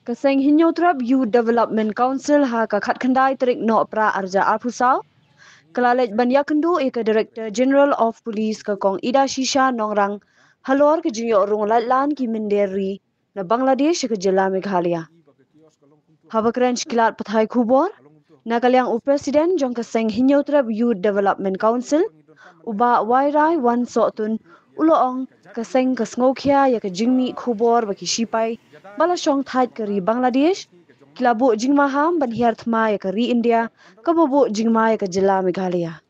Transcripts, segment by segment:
Kaseng Hinyotrap Youth Development Council ha ka khat khandai terik no pra arja arpusau. Kelalej Banya Kendu ke Director General of Police ke Kong Ida Shisha Nongrang halor ke jinyo rung latlan ki Minderi na Bangladesh ke Jela Meghalaya. Habakrench kilat pathai khubor na kalyang Presiden jong Kaseng Hinyotrap Youth Development Council uba wairai wan sotun uloong Kaseng kasngokya ya ke jingmi khubor baki sipai balasong thait keri Bangladesh kilabu jingmaham ban hiarthma ya keri India kabobo jingma ya ke Jela Meghalaya.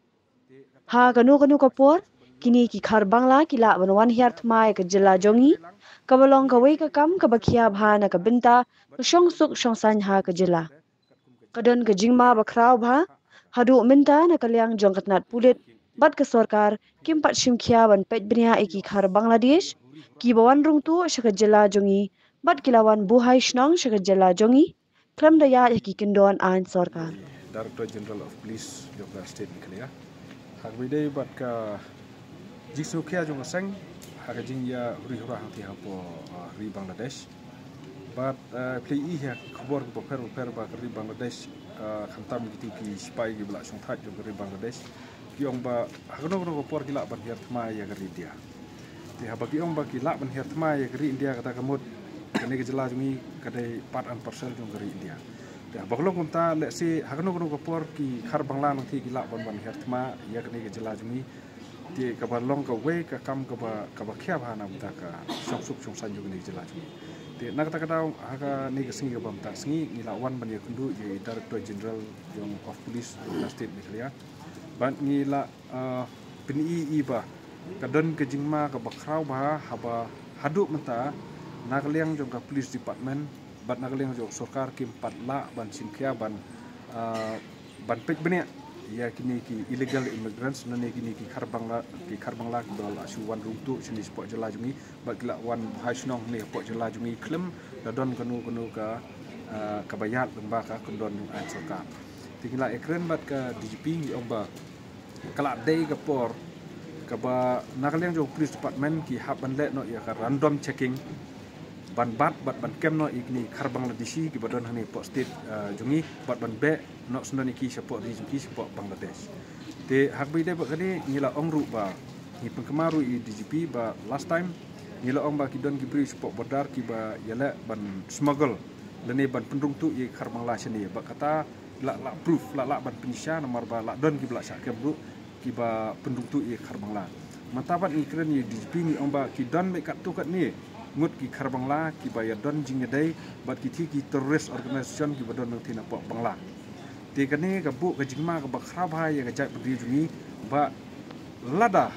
Ha kanu kapor kini ki khar Bangla kila banwan hiarthma ya ke Jela Jongi kabalong kawai ka kam kabakhia bha na ka binta shong suk shong san ha ke Jela. Kadon ke jingma bakrau bha hadu minta na kalyang jong katnat pulit bat ke sorkar kimpat shimkhia ban pet bnia iki khar Bangladesh ki bawan rung tu shaka Jela Jongi bat kilawan buhai shnong shaka Jela Jongi klam daya ki kindon an sorkar. Director General of Police Jogja State Meghalaya. Hak bidai bat ka jisnu kya jong Kaseng hak jing ya rihura hati hapo ri Bangladesh. Bat play ya khabar ko per ba ri Bangladesh khantam gitu ki spy gi bla song that jong ri Bangladesh. Kiong ba hakno ko por gila ban hiar thma ya ri India. Ti haba kiong ba gila ban hiar thma ya ri India kata kamut kene ke Jela Jongi kadai part and parcel jong ri India. Ya baglong kunta le si hakno ko por ki khar Bangla nang thi gila ban ban hiar thma ya kene ke Jela Jongi ti ka balong ka we ka kam ka ba khya bha na buta ka sok suk chung san jong ni Jela Jongi. Ti nak ta ka haka ni ke singi bam ta singi ni la wan ban ya kundu ye Director General jong of Police Jogja State Meghalaya. Ban ni la pini ba kadon ke jingma ka bakrau ba haba hadu menta nagaliang jong ka Police Department bat nagaliang jong sorkar kim patla ban simkhia ban pek benia ya kini ki illegal immigrants nane kini ki khar Bangla ki bal asuwan rungtu sini sport Jela Jongi bat gila wan haisnong ni sport Jela Jongi klem dadon kanu ka kabayat lemba ka kondon an sorkar tingla ekren bat ka DGP omba kala dei ka por ka ba nagaliang jong Police Department ki haban le no ya ka random checking ban kem no igni khar Bangladeshi ki badon hani po state Jongi ban be no sundani ki support di Jongi support Bangladesh te hak bide ba kani ngila ongru ba ni pengkemaru i DGP ba last time ngila ong ba ki don ki bri support border ki ba yala ban smuggle lene ban pendung tu i khar Bangladesh ni ba kata la proof la ban penyisya nomor ba la don ki bla syak kebru ki ba pendung tu i khar Bangla matabat ni kren ni DGP ni ong ba ki don me kat tu kat ni ngut ki khar Bangla ki ba ya don jing dai bat ki thi ki terrorist organization ki ba don nang thina po Bangla te kane ka bu ka jingma ka ba khra bha ya ka jai pdi jungi ba lada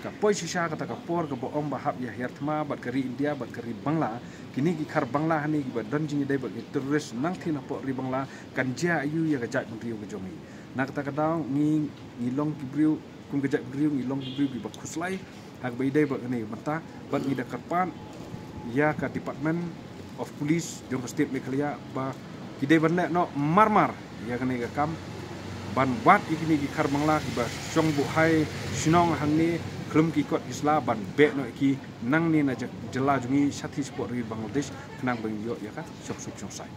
ka poi shisha ka ta ka por ka ba om ba hab ya herthma bat kari India bat kari Bangla kini ki khar Bangla hani ki ba don jing dai ba ki terrorist nang thina po ri Bangla kan ja ayu ya ka jai pdi ka jongi nak ta ka daw ni long ki briu kum ka jai pdi ni long ki briu ki ba khuslai hak baidai ba ni mata bat ni dekarpan ya ka Department of Police Jogja State Meghalaya ba kidai ban le no marmar ya kene ka kam ban wat ikini ki khar Bangla ki ba song bu hai sinong hangni klum ki kot isla ban be no ki nang ni na Jela Jongi sathi sport ri Bangladesh kenang bang yo ya ka sok sai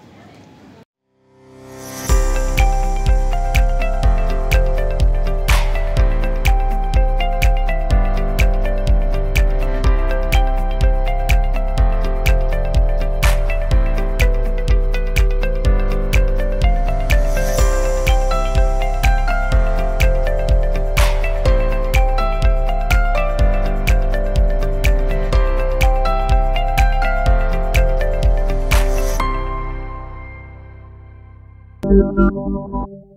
Thank you.